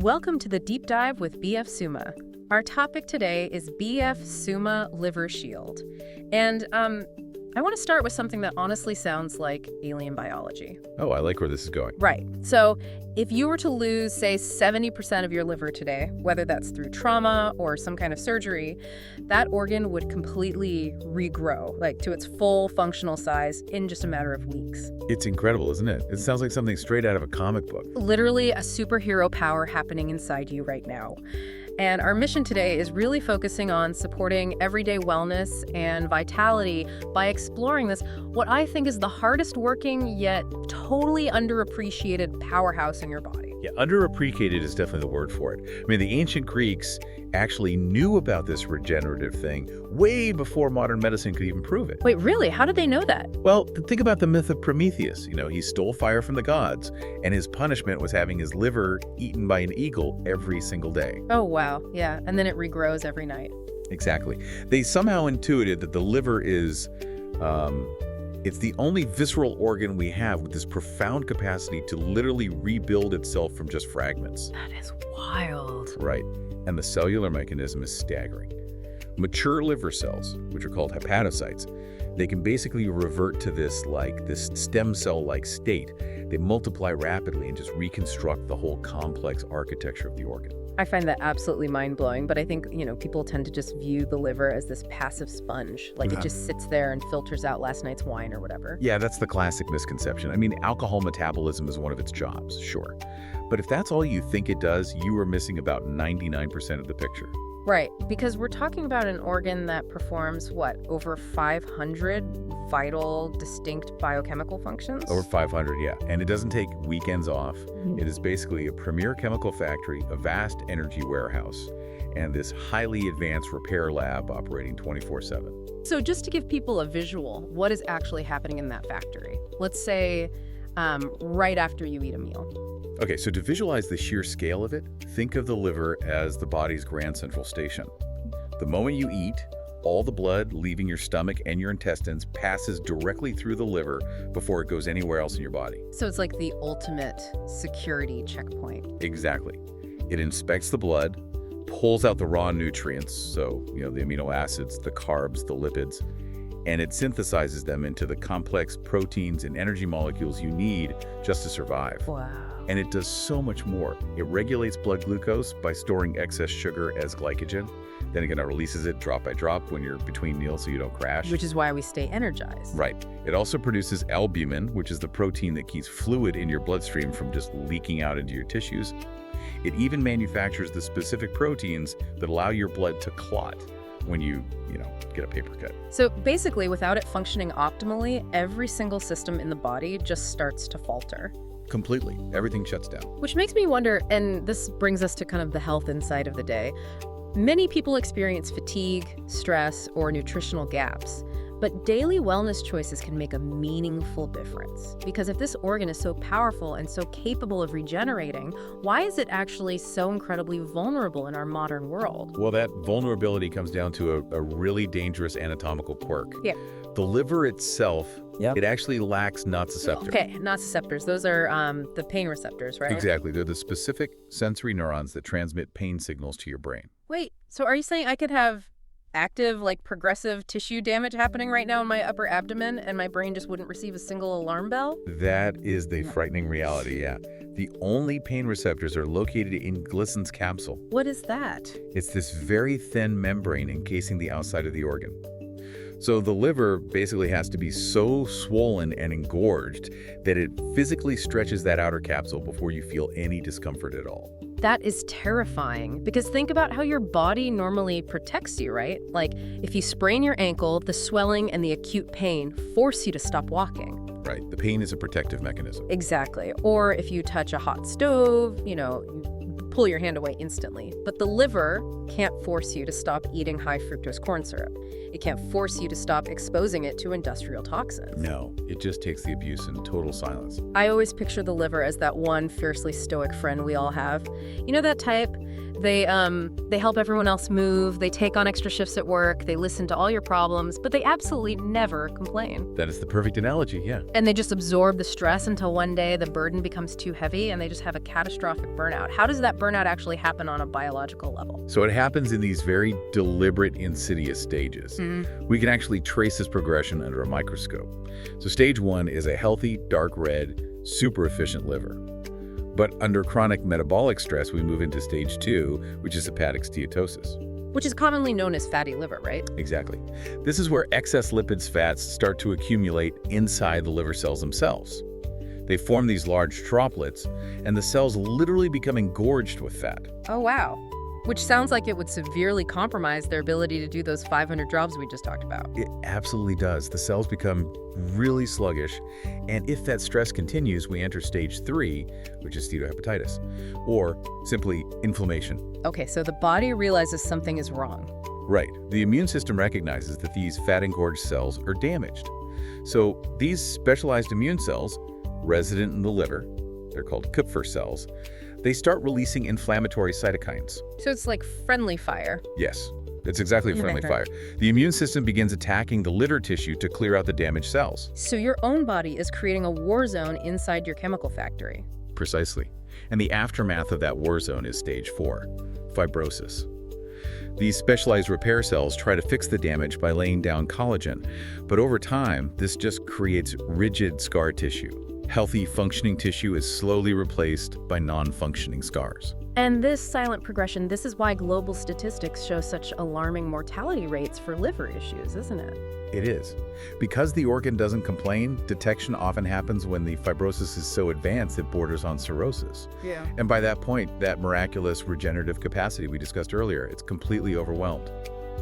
Welcome to the Deep Dive with BF SUMA. Our topic today is BF SUMA Liver Shield. And I want to start with something that honestly sounds like alien biology. Oh, I like where this is going. Right. So if you were to lose, say, 70% of your liver today, whether that's through trauma or some kind of surgery, that organ would completely regrow, like to its full functional size in just a matter of weeks. It's incredible, isn't it? It sounds like something straight out of a comic book. Literally a superhero power happening inside you right now. And our mission today is really focusing on supporting everyday wellness and vitality by exploring this, what I think is the hardest working yet totally underappreciated powerhouse in your body. Yeah, underappreciated is definitely the word for it. I mean, the ancient Greeks actually knew about this regenerative thing way before modern medicine could even prove it. Wait, really? How did they know that? Well, think about the myth of Prometheus. You know, he stole fire from the gods, and his punishment was having his liver eaten by an eagle every single day. Oh, wow. Yeah. And then it regrows every night. Exactly. They somehow intuited that the liver is, it's the only visceral organ we have with this profound capacity to literally rebuild itself from just fragments. That is wild. Right. And the cellular mechanism is staggering. Mature liver cells, which are called hepatocytes, they can basically revert to this stem cell-like state. They multiply rapidly and just reconstruct the whole complex architecture of the organ. I find that absolutely mind-blowing, but I think, people tend to just view the liver as this passive sponge, like it just sits there and filters out last night's wine or whatever. Yeah, that's the classic misconception. I mean, alcohol metabolism is one of its jobs, sure. But if that's all you think it does, you are missing about 99% of the picture. Right, because we're talking about an organ that performs, over 500 vital, distinct biochemical functions? Over 500, yeah. And it doesn't take weekends off. It is basically a premier chemical factory, a vast energy warehouse, and this highly advanced repair lab operating 24/7. So just to give people a visual, what is actually happening in that factory? Let's say right after you eat a meal. Okay, so to visualize the sheer scale of it, think of the liver as the body's grand central station. The moment you eat, all the blood leaving your stomach and your intestines passes directly through the liver before it goes anywhere else in your body. So it's like the ultimate security checkpoint. Exactly. It inspects the blood, pulls out the raw nutrients, so, the amino acids, the carbs, the lipids, and it synthesizes them into the complex proteins and energy molecules you need just to survive. Wow. And it does so much more. It regulates blood glucose by storing excess sugar as glycogen. Then again, it releases it drop by drop when you're between meals so you don't crash. Which is why we stay energized. Right. It also produces albumin, which is the protein that keeps fluid in your bloodstream from just leaking out into your tissues. It even manufactures the specific proteins that allow your blood to clot when you get a paper cut. So basically, without it functioning optimally, every single system in the body just starts to falter. Completely. Everything shuts down. Which makes me wonder, and this brings us to kind of the health insight of the day. Many people experience fatigue, stress, or nutritional gaps, but daily wellness choices can make a meaningful difference. Because if this organ is so powerful and so capable of regenerating, why is it actually so incredibly vulnerable in our modern world? Well, that vulnerability comes down to a really dangerous anatomical quirk. Yeah. The liver itself, it actually lacks nociceptors. Okay, nociceptors. Those are the pain receptors, right? Exactly. They're the specific sensory neurons that transmit pain signals to your brain. Wait, so are you saying I could have active, progressive tissue damage happening right now in my upper abdomen and my brain just wouldn't receive a single alarm bell? That is the frightening reality, yeah. The only pain receptors are located in Glisson's capsule. What is that? It's this very thin membrane encasing the outside of the organ. So the liver basically has to be so swollen and engorged that it physically stretches that outer capsule before you feel any discomfort at all. That is terrifying, because think about how your body normally protects you, right? Like, if you sprain your ankle, the swelling and the acute pain force you to stop walking. Right. The pain is a protective mechanism. Exactly. Or if you touch a hot stove, you pull your hand away instantly. But the liver can't force you to stop eating high fructose corn syrup. It can't force you to stop exposing it to industrial toxins. No, it just takes the abuse in total silence. I always picture the liver as that one fiercely stoic friend we all have. You know, that type They help everyone else move, they take on extra shifts at work, they listen to all your problems, but they absolutely never complain. That is the perfect analogy, yeah. And they just absorb the stress until one day the burden becomes too heavy and they just have a catastrophic burnout. How does that burnout actually happen on a biological level? So it happens in these very deliberate, insidious stages. We can actually trace this progression under a microscope. So stage 1 is a healthy, dark red, super efficient liver. But under chronic metabolic stress, we move into stage 2, which is hepatic steatosis. Which is commonly known as fatty liver, right? Exactly. This is where excess lipids fats start to accumulate inside the liver cells themselves. They form these large droplets, and the cells literally become engorged with fat. Oh, wow. Which sounds like it would severely compromise their ability to do those 500 jobs we just talked about. It absolutely does. The cells become really sluggish, and if that stress continues, we enter stage 3, which is steatohepatitis, or simply inflammation. Okay, so the body realizes something is wrong. Right. The immune system recognizes that these fat-engorged cells are damaged. So these specialized immune cells, resident in the liver, they're called Kupffer cells, they start releasing inflammatory cytokines. So it's like friendly fire. Yes, it's exactly friendly fire. The immune system begins attacking the liver tissue to clear out the damaged cells. So your own body is creating a war zone inside your chemical factory. Precisely. And the aftermath of that war zone is stage 4, fibrosis. These specialized repair cells try to fix the damage by laying down collagen, but over time, this just creates rigid scar tissue. Healthy, functioning tissue is slowly replaced by non-functioning scars. And this silent progression, this is why global statistics show such alarming mortality rates for liver issues, isn't it? It is. Because the organ doesn't complain, detection often happens when the fibrosis is so advanced it borders on cirrhosis. Yeah. And by that point, that miraculous regenerative capacity we discussed earlier, it's completely overwhelmed.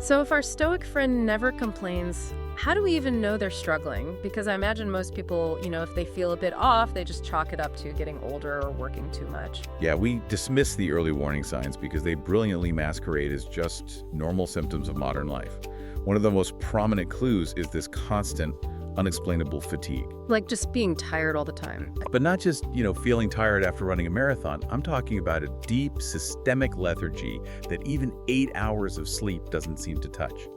So if our stoic friend never complains, how do we even know they're struggling? Because I imagine most people, if they feel a bit off, they just chalk it up to getting older or working too much. Yeah, we dismiss the early warning signs because they brilliantly masquerade as just normal symptoms of modern life. One of the most prominent clues is this constant, unexplainable fatigue. Like just being tired all the time. But not just, feeling tired after running a marathon. I'm talking about a deep, systemic lethargy that even 8 hours of sleep doesn't seem to touch.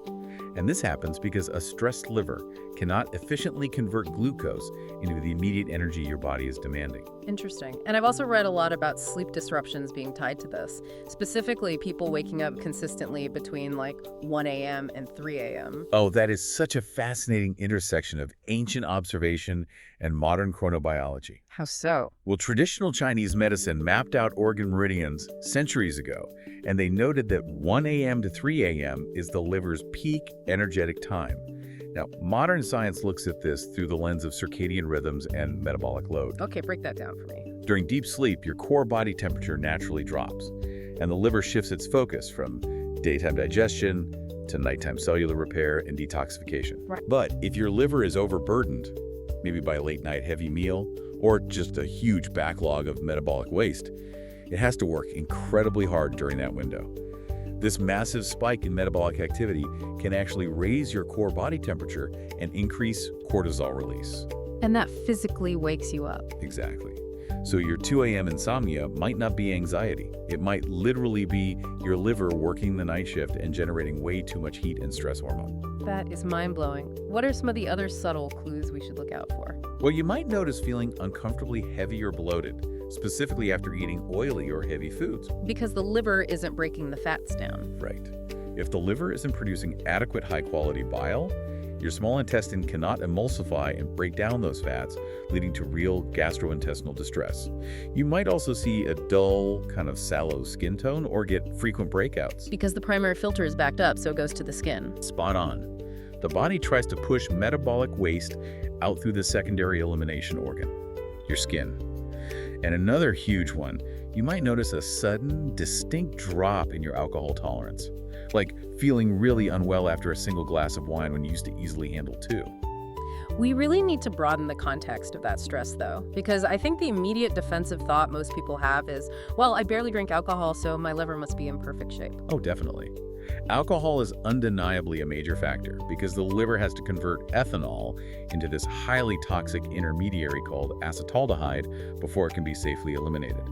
And this happens because a stressed liver cannot efficiently convert glucose into the immediate energy your body is demanding. Interesting. And I've also read a lot about sleep disruptions being tied to this. Specifically, people waking up consistently between 1 a.m. and 3 a.m. Oh, that is such a fascinating intersection of ancient observation and modern chronobiology. How so? Well, traditional Chinese medicine mapped out organ meridians centuries ago, and they noted that 1 a.m. to 3 a.m. is the liver's peak energetic time. Now, modern science looks at this through the lens of circadian rhythms and metabolic load. Okay, break that down for me. During deep sleep, your core body temperature naturally drops, and the liver shifts its focus from daytime digestion to nighttime cellular repair and detoxification. Right. But if your liver is overburdened, maybe by a late-night heavy meal or just a huge backlog of metabolic waste, it has to work incredibly hard during that window. This massive spike in metabolic activity can actually raise your core body temperature and increase cortisol release. And that physically wakes you up. Exactly. So your 2 a.m. insomnia might not be anxiety. It might literally be your liver working the night shift and generating way too much heat and stress hormone. That is mind-blowing. What are some of the other subtle clues we should look out for? Well, you might notice feeling uncomfortably heavy or bloated, specifically after eating oily or heavy foods. Because the liver isn't breaking the fats down. Right. If the liver isn't producing adequate high-quality bile, your small intestine cannot emulsify and break down those fats, leading to real gastrointestinal distress. You might also see a dull, kind of sallow skin tone or get frequent breakouts. Because the primary filter is backed up, so it goes to the skin. Spot on. The body tries to push metabolic waste out through the secondary elimination organ, your skin. And another huge one, you might notice a sudden, distinct drop in your alcohol tolerance. Like feeling really unwell after a single glass of wine when you used to easily handle 2. We really need to broaden the context of that stress, though, because I think the immediate defensive thought most people have is, well, I barely drink alcohol, so my liver must be in perfect shape. Oh, definitely. Alcohol is undeniably a major factor because the liver has to convert ethanol into this highly toxic intermediary called acetaldehyde before it can be safely eliminated.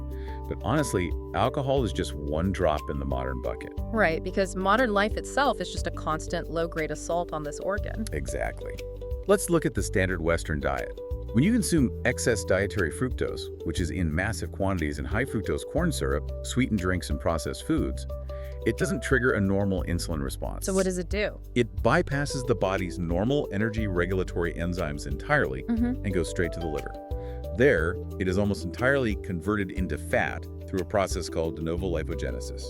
But honestly, alcohol is just one drop in the modern bucket. Right, because modern life itself is just a constant low-grade assault on this organ. Exactly. Let's look at the standard Western diet. When you consume excess dietary fructose, which is in massive quantities in high fructose corn syrup, sweetened drinks, and processed foods, it doesn't trigger a normal insulin response. So what does it do? It bypasses the body's normal energy regulatory enzymes entirely and goes straight to the liver. There, it is almost entirely converted into fat through a process called de novo lipogenesis.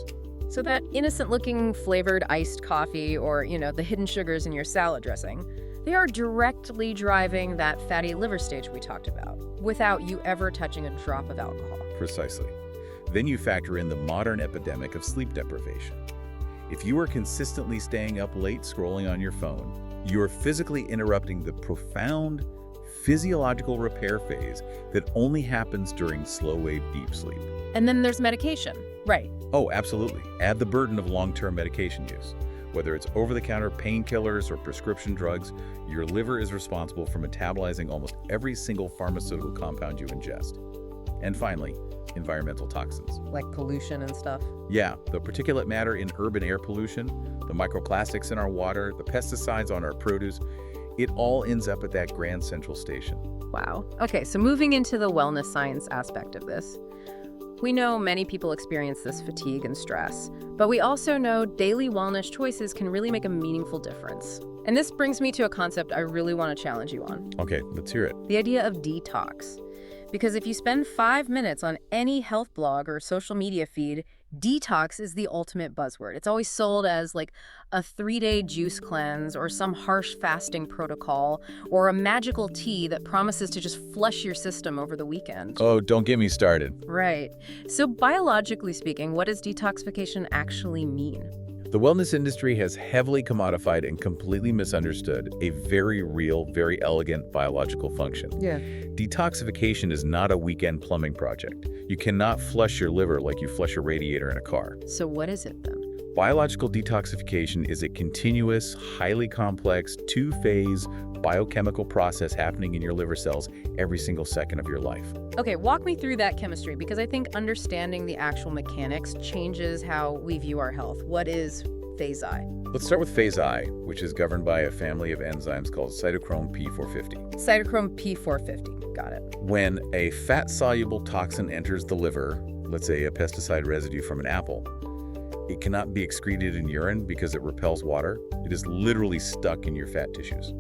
So that innocent-looking flavored iced coffee or, the hidden sugars in your salad dressing, they are directly driving that fatty liver stage we talked about, without you ever touching a drop of alcohol. Precisely. Then you factor in the modern epidemic of sleep deprivation. If you are consistently staying up late scrolling on your phone, you are physically interrupting the profound physiological repair phase that only happens during slow-wave deep sleep. And then there's medication, right? Oh, absolutely. Add the burden of long-term medication use. Whether it's over-the-counter painkillers or prescription drugs, your liver is responsible for metabolizing almost every single pharmaceutical compound you ingest. And finally, environmental toxins. Like pollution and stuff. Yeah, the particulate matter in urban air pollution, the microplastics in our water, the pesticides on our produce, it all ends up at that Grand Central Station. Wow. Okay, so moving into the wellness science aspect of this. We know many people experience this fatigue and stress, but we also know daily wellness choices can really make a meaningful difference. And this brings me to a concept I really want to challenge you on. Okay, let's hear it. The idea of detox. Because if you spend 5 minutes on any health blog or social media feed, detox is the ultimate buzzword. It's always sold as like a 3-day juice cleanse or some harsh fasting protocol or a magical tea that promises to just flush your system over the weekend. Oh, don't get me started. Right. So biologically speaking, what does detoxification actually mean? The wellness industry has heavily commodified and completely misunderstood a very real, very elegant biological function. Yeah. Detoxification is not a weekend plumbing project. You cannot flush your liver like you flush a radiator in a car. So what is it then? Biological detoxification is a continuous, highly complex, two-phase biochemical process happening in your liver cells every single second of your life. Okay, walk me through that chemistry, because I think understanding the actual mechanics changes how we view our health. What is phase I? Let's start with phase I, which is governed by a family of enzymes called cytochrome P450. Cytochrome P450, got it. When a fat-soluble toxin enters the liver, let's say a pesticide residue from an apple, it cannot be excreted in urine because it repels water. It is literally stuck in your fat tissues.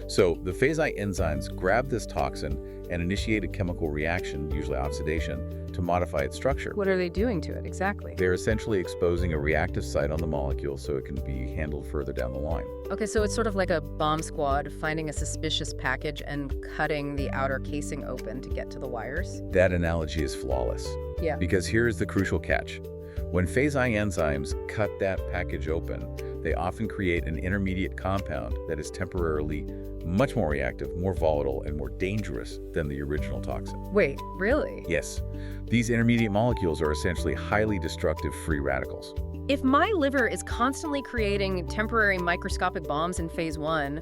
So the phase I enzymes grab this toxin and initiate a chemical reaction, usually oxidation, to modify its structure. What are they doing to it exactly? They're essentially exposing a reactive site on the molecule so it can be handled further down the line. Okay, so it's sort of like a bomb squad finding a suspicious package and cutting the outer casing open to get to the wires. That analogy is flawless. Yeah. Because here's the crucial catch. When phase I enzymes cut that package open, they often create an intermediate compound that is temporarily much more reactive, more volatile, and more dangerous than the original toxin. Wait, really? Yes. These intermediate molecules are essentially highly destructive free radicals. If my liver is constantly creating temporary microscopic bombs in phase I,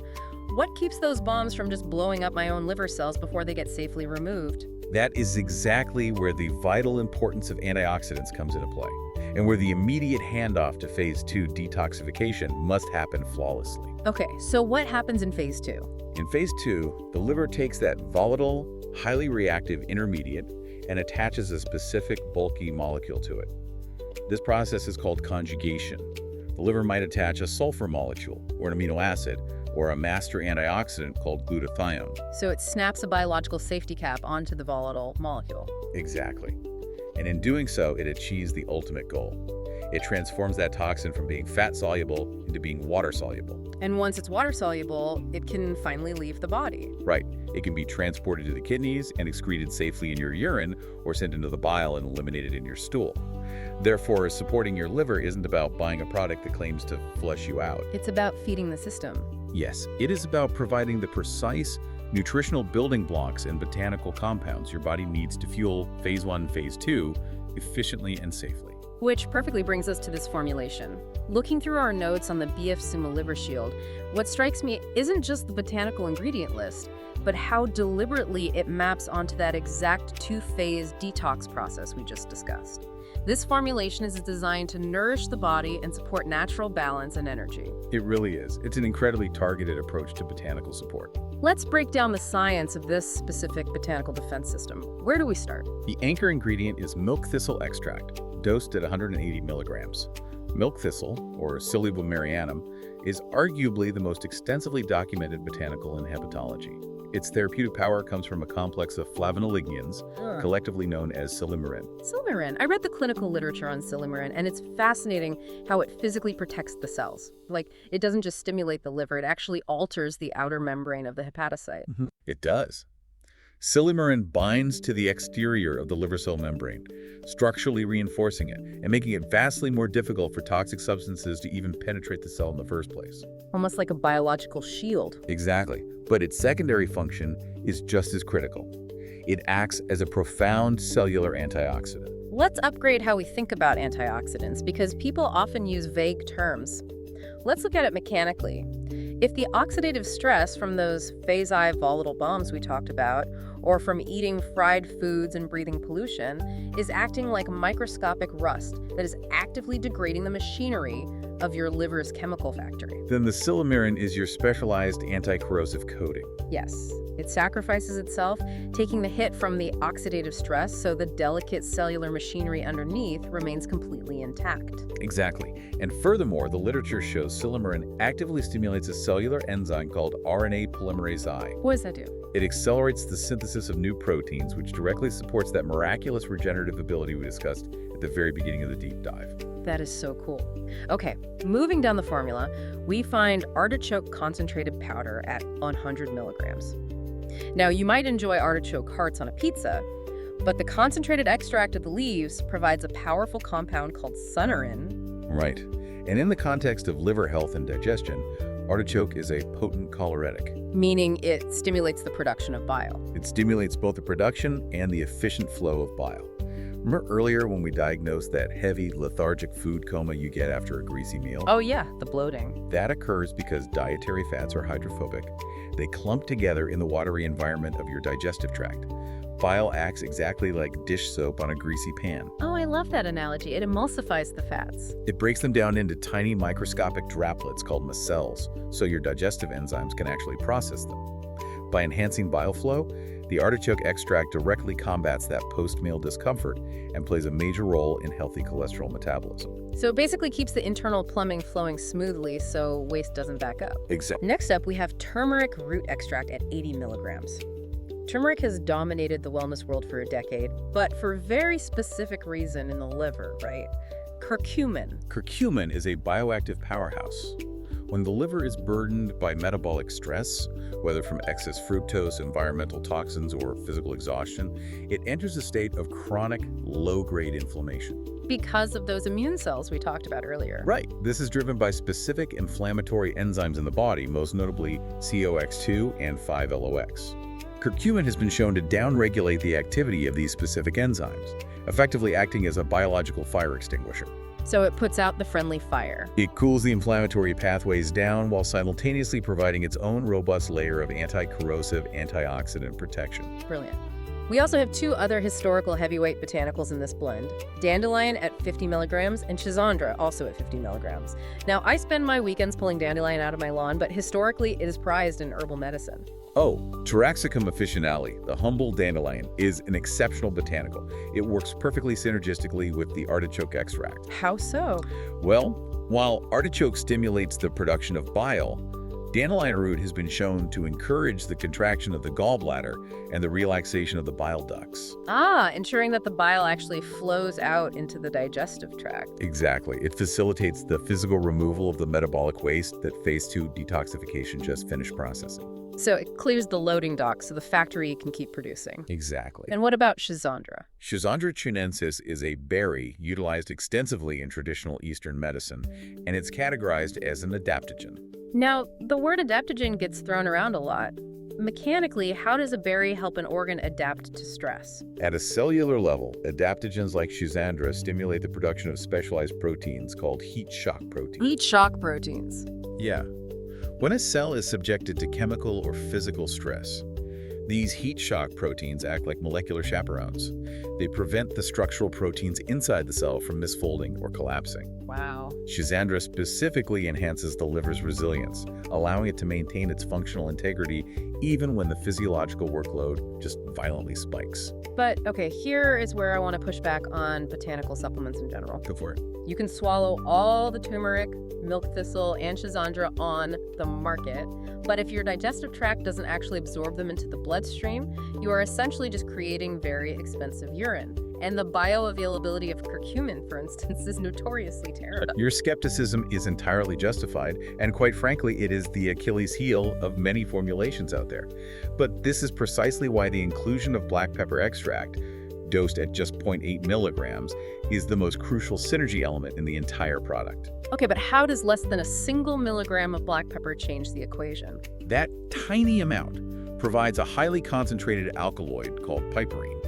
what keeps those bombs from just blowing up my own liver cells before they get safely removed? That is exactly where the vital importance of antioxidants comes into play, and where the immediate handoff to phase II detoxification must happen flawlessly. Okay, so what happens in phase II? In phase II, the liver takes that volatile, highly reactive intermediate and attaches a specific bulky molecule to it. This process is called conjugation. The liver might attach a sulfur molecule, or an amino acid, or a master antioxidant called glutathione. So it snaps a biological safety cap onto the volatile molecule. Exactly. And in doing so, it achieves the ultimate goal. It transforms that toxin from being fat-soluble into being water-soluble. And once it's water-soluble, it can finally leave the body. Right. It can be transported to the kidneys and excreted safely in your urine, or sent into the bile and eliminated in your stool. Therefore, supporting your liver isn't about buying a product that claims to flush you out. It's about feeding the system. Yes, it is about providing the precise nutritional building blocks and botanical compounds your body needs to fuel phase I, phase II efficiently and safely. Which perfectly brings us to this formulation. Looking through our notes on the BF SUMA Liver Shield, what strikes me isn't just the botanical ingredient list, but how deliberately it maps onto that exact two-phase detox process we just discussed. This formulation is designed to nourish the body and support natural balance and energy. It really is. It's an incredibly targeted approach to botanical support. Let's break down the science of this specific botanical defense system. Where do we start? The anchor ingredient is milk thistle extract, dosed at 180 milligrams. Milk thistle, or Psyllium marianum, is arguably the most extensively documented botanical in hepatology. Its therapeutic power comes from a complex of flavonolignans, collectively known as silymarin. Silymarin. I read the clinical literature on silymarin, and it's fascinating how it physically protects the cells. Like, it doesn't just stimulate the liver, it actually alters the outer membrane of the hepatocyte. It does. Silymarin binds to the exterior of the liver cell membrane, structurally reinforcing it and making it vastly more difficult for toxic substances to even penetrate the cell in the first place. Almost like a biological shield. Exactly. But its secondary function is just as critical. It acts as a profound cellular antioxidant. Let's upgrade how we think about antioxidants because people often use vague terms. Let's look at it mechanically. If the oxidative stress from those phase I volatile bombs we talked about, or from eating fried foods and breathing pollution, is acting like microscopic rust that is actively degrading the machinery of your liver's chemical factory. Then the silymarin is your specialized anti-corrosive coating. Yes, it sacrifices itself, taking the hit from the oxidative stress so the delicate cellular machinery underneath remains completely intact. Exactly. And furthermore, the literature shows silymarin actively stimulates a cellular enzyme called RNA polymerase I. What does that do? It accelerates the synthesis of new proteins, which directly supports that miraculous regenerative ability we discussed at the very beginning of the deep dive. That is so cool. Okay, moving down the formula, we find artichoke concentrated powder at 100 milligrams. Now, you might enjoy artichoke hearts on a pizza, but the concentrated extract of the leaves provides a powerful compound called sunarin. Right. And in the context of liver health and digestion, artichoke is a potent choleretic. Meaning it stimulates the production of bile. It stimulates both the production and the efficient flow of bile. Remember earlier when we diagnosed that heavy, lethargic food coma you get after a greasy meal? Oh yeah, the bloating. That occurs because dietary fats are hydrophobic. They clump together in the watery environment of your digestive tract. Bile acts exactly like dish soap on a greasy pan. Oh, I love that analogy. It emulsifies the fats. It breaks them down into tiny microscopic droplets called micelles, so your digestive enzymes can actually process them. By enhancing bile flow, the artichoke extract directly combats that post-meal discomfort and plays a major role in healthy cholesterol metabolism. So it basically keeps the internal plumbing flowing smoothly so waste doesn't back up. Exactly. Next up, we have turmeric root extract at 80 milligrams. Turmeric has dominated the wellness world for a decade, but for a very specific reason in the liver, right? Curcumin. Curcumin is a bioactive powerhouse. When the liver is burdened by metabolic stress, whether from excess fructose, environmental toxins, or physical exhaustion, it enters a state of chronic, low-grade inflammation. Because of those immune cells we talked about earlier. Right. This is driven by specific inflammatory enzymes in the body, most notably COX2 and 5-LOX. Curcumin has been shown to downregulate the activity of these specific enzymes, effectively acting as a biological fire extinguisher. So it puts out the friendly fire. It cools the inflammatory pathways down while simultaneously providing its own robust layer of anti-corrosive antioxidant protection. Brilliant. We also have two other historical heavyweight botanicals in this blend, Dandelion at 50 milligrams and Schisandra also at 50 milligrams. Now, I spend my weekends pulling dandelion out of my lawn, but historically it is prized in herbal medicine. Oh, Taraxacum officinale, the humble dandelion, is an exceptional botanical. It works perfectly synergistically with the artichoke extract. How so? Well, while artichoke stimulates the production of bile, dandelion root has been shown to encourage the contraction of the gallbladder and the relaxation of the bile ducts. Ensuring that the bile actually flows out into the digestive tract. Exactly. It facilitates the physical removal of the metabolic waste that phase 2 detoxification just finished processing. So it clears the loading dock so the factory can keep producing. Exactly. And what about Schisandra? Schisandra chinensis is a berry utilized extensively in traditional Eastern medicine, and it's categorized as an adaptogen. Now, the word adaptogen gets thrown around a lot. Mechanically, how does a berry help an organ adapt to stress? At a cellular level, adaptogens like Schisandra stimulate the production of specialized proteins called heat shock proteins. Heat shock proteins. Yeah. When a cell is subjected to chemical or physical stress, These heat shock proteins act like molecular chaperones. They prevent the structural proteins inside the cell from misfolding or collapsing. Wow. Schisandra specifically enhances the liver's resilience, allowing it to maintain its functional integrity even when the physiological workload just violently spikes. But, okay, here is where I want to push back on botanical supplements in general. Go for it. You can swallow all the turmeric, milk thistle, and Schisandra on the market, but if your digestive tract doesn't actually absorb them into the bloodstream, you are essentially just creating very expensive urine. And the bioavailability of curcumin, for instance, is notoriously terrible. Your skepticism is entirely justified, and quite frankly, it is the Achilles heel of many formulations out there. But this is precisely why the inclusion of black pepper extract, dosed at just 0.8 milligrams, is the most crucial synergy element in the entire product. Okay, but how does less than a single milligram of black pepper change the equation? That tiny amount provides a highly concentrated alkaloid called piperine.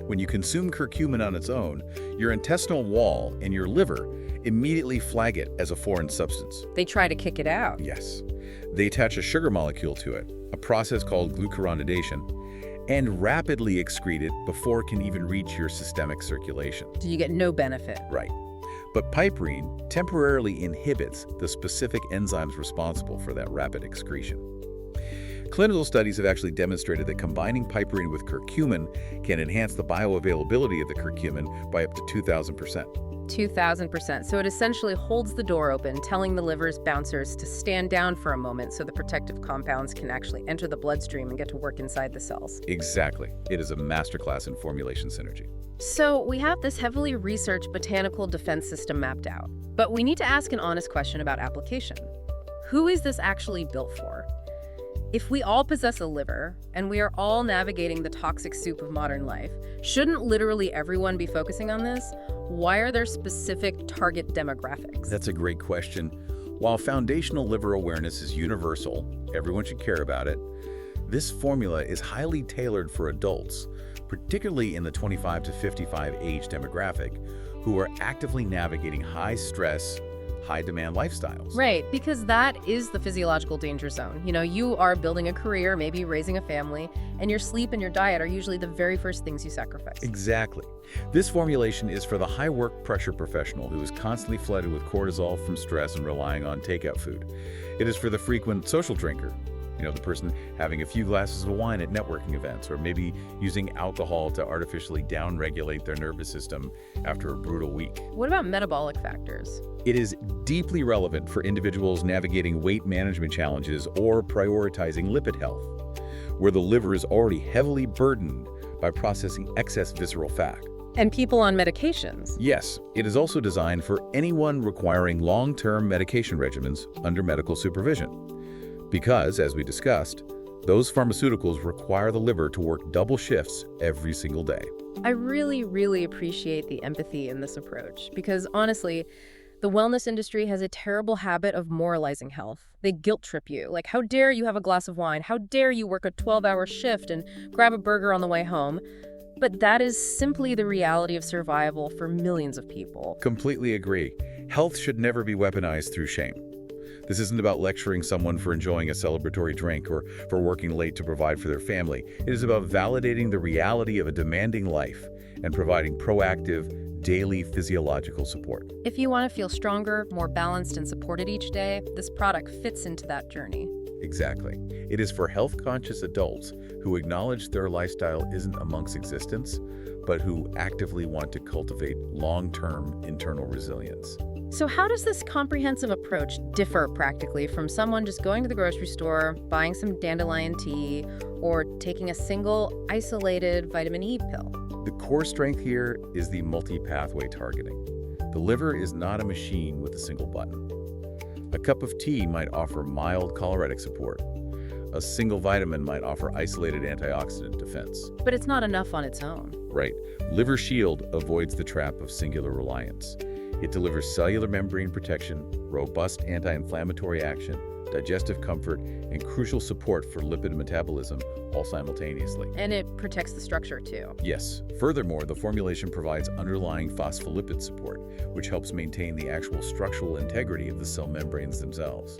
When you consume curcumin on its own, your intestinal wall and your liver immediately flag it as a foreign substance. They try to kick it out. Yes. They attach a sugar molecule to it, a process called glucuronidation, and rapidly excrete it before it can even reach your systemic circulation. So you get no benefit. Right. But piperine temporarily inhibits the specific enzymes responsible for that rapid excretion. Clinical studies have actually demonstrated that combining piperine with curcumin can enhance the bioavailability of the curcumin by up to 2,000%. 2,000%. So it essentially holds the door open, telling the liver's bouncers to stand down for a moment so the protective compounds can actually enter the bloodstream and get to work inside the cells. Exactly. It is a masterclass in formulation synergy. So we have this heavily researched botanical defense system mapped out, but we need to ask an honest question about application. Who is this actually built for? If we all possess a liver, and we are all navigating the toxic soup of modern life, shouldn't literally everyone be focusing on this? Why are there specific target demographics? That's a great question. While foundational liver awareness is universal, everyone should care about it, this formula is highly tailored for adults, particularly in the 25 to 55 age demographic, who are actively navigating high-stress, high-demand lifestyles. Right, because that is the physiological danger zone. You know, you are building a career, maybe raising a family, and your sleep and your diet are usually the very first things you sacrifice. Exactly. This formulation is for the high work pressure professional who is constantly flooded with cortisol from stress and relying on takeout food. It is for the frequent social drinker, the person having a few glasses of wine at networking events, or maybe using alcohol to artificially downregulate their nervous system after a brutal week. What about metabolic factors? It is deeply relevant for individuals navigating weight management challenges or prioritizing lipid health, where the liver is already heavily burdened by processing excess visceral fat. And people on medications. Yes, it is also designed for anyone requiring long-term medication regimens under medical supervision. Because, as we discussed, those pharmaceuticals require the liver to work double shifts every single day. I really, really appreciate the empathy in this approach because, honestly, the wellness industry has a terrible habit of moralizing health. They guilt trip you. Like, how dare you have a glass of wine? How dare you work a 12-hour shift and grab a burger on the way home? But that is simply the reality of survival for millions of people. Completely agree. Health should never be weaponized through shame. This isn't about lecturing someone for enjoying a celebratory drink or for working late to provide for their family. It is about validating the reality of a demanding life and providing proactive, daily physiological support. If you want to feel stronger, more balanced, and supported each day, this product fits into that journey. Exactly. It is for health-conscious adults who acknowledge their lifestyle isn't amongst existence, but who actively want to cultivate long-term internal resilience. So how does this comprehensive approach differ practically from someone just going to the grocery store, buying some dandelion tea, or taking a single isolated vitamin E pill? The core strength here is the multi-pathway targeting. The liver is not a machine with a single button. A cup of tea might offer mild choleretic support. A single vitamin might offer isolated antioxidant defense. But it's not enough on its own. Right. Livershield avoids the trap of singular reliance. It delivers cellular membrane protection, robust anti-inflammatory action, digestive comfort, and crucial support for lipid metabolism, all simultaneously. And it protects the structure too. Yes. Furthermore, the formulation provides underlying phospholipid support, which helps maintain the actual structural integrity of the cell membranes themselves.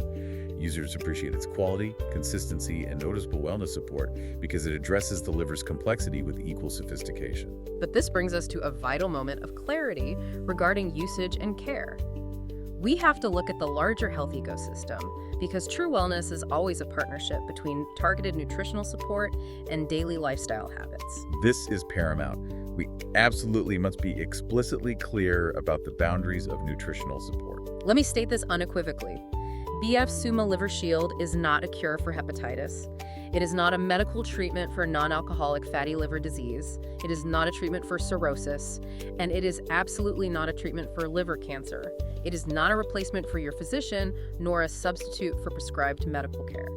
Users appreciate its quality, consistency, and noticeable wellness support because it addresses the liver's complexity with equal sophistication. But this brings us to a vital moment of clarity regarding usage and care. We have to look at the larger health ecosystem because true wellness is always a partnership between targeted nutritional support and daily lifestyle habits. This is paramount. We absolutely must be explicitly clear about the boundaries of nutritional support. Let me state this unequivocally. BF SUMA Liver Shield is not a cure for hepatitis. It is not a medical treatment for non-alcoholic fatty liver disease. It is not a treatment for cirrhosis. And it is absolutely not a treatment for liver cancer. It is not a replacement for your physician, nor a substitute for prescribed medical care.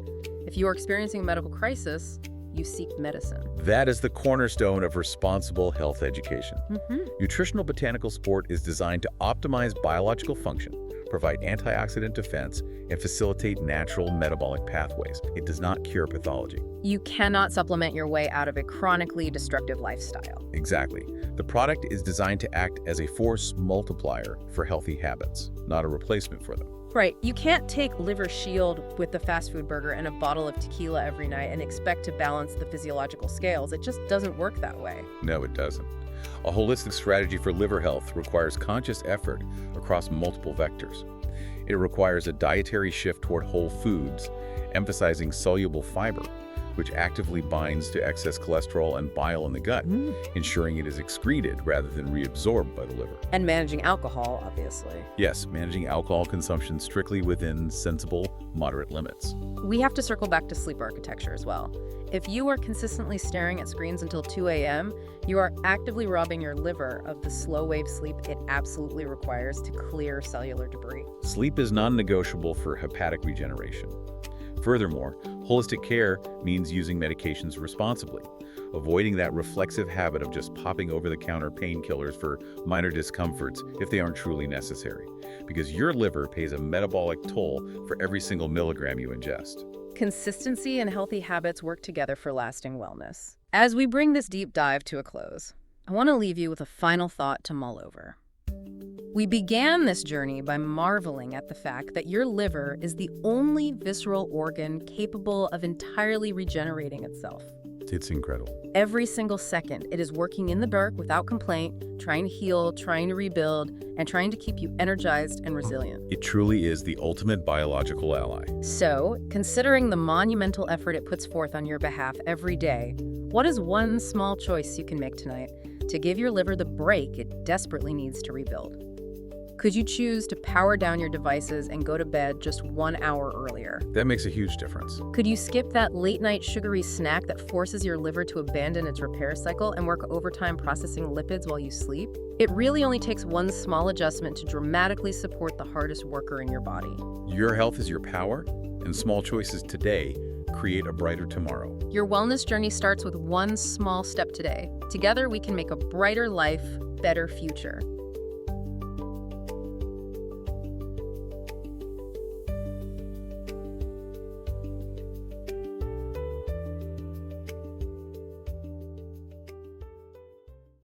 If you are experiencing a medical crisis, you seek medicine. That is the cornerstone of responsible health education. Mm-hmm. Nutritional botanical support is designed to optimize biological function, provide antioxidant defense, and facilitate natural metabolic pathways. It does not cure pathology. You cannot supplement your way out of a chronically destructive lifestyle. Exactly. The product is designed to act as a force multiplier for healthy habits, not a replacement for them. Right. You can't take Livershield with the fast food burger and a bottle of tequila every night and expect to balance the physiological scales. It just doesn't work that way. No, it doesn't. A holistic strategy for liver health requires conscious effort across multiple vectors. It requires a dietary shift toward whole foods, emphasizing soluble fiber, which actively binds to excess cholesterol and bile in the gut, ensuring it is excreted rather than reabsorbed by the liver. And managing alcohol, obviously. Yes, managing alcohol consumption strictly within sensible, moderate limits. We have to circle back to sleep architecture as well. If you are consistently staring at screens until 2 a.m., you are actively robbing your liver of the slow wave sleep it absolutely requires to clear cellular debris. Sleep is non-negotiable for hepatic regeneration. Furthermore, holistic care means using medications responsibly, avoiding that reflexive habit of just popping over-the-counter painkillers for minor discomforts if they aren't truly necessary, because your liver pays a metabolic toll for every single milligram you ingest. Consistency and healthy habits work together for lasting wellness. As we bring this deep dive to a close, I want to leave you with a final thought to mull over. We began this journey by marveling at the fact that your liver is the only visceral organ capable of entirely regenerating itself. It's incredible. Every single second, it is working in the dark without complaint, trying to heal, trying to rebuild, and trying to keep you energized and resilient. It truly is the ultimate biological ally. So, considering the monumental effort it puts forth on your behalf every day, what is one small choice you can make tonight to give your liver the break it desperately needs to rebuild? Could you choose to power down your devices and go to bed just 1 hour earlier? That makes a huge difference. Could you skip that late-night sugary snack that forces your liver to abandon its repair cycle and work overtime processing lipids while you sleep? It really only takes one small adjustment to dramatically support the hardest worker in your body. Your health is your power, and small choices today create a brighter tomorrow. Your wellness journey starts with one small step today. Together, we can make a brighter life, better future.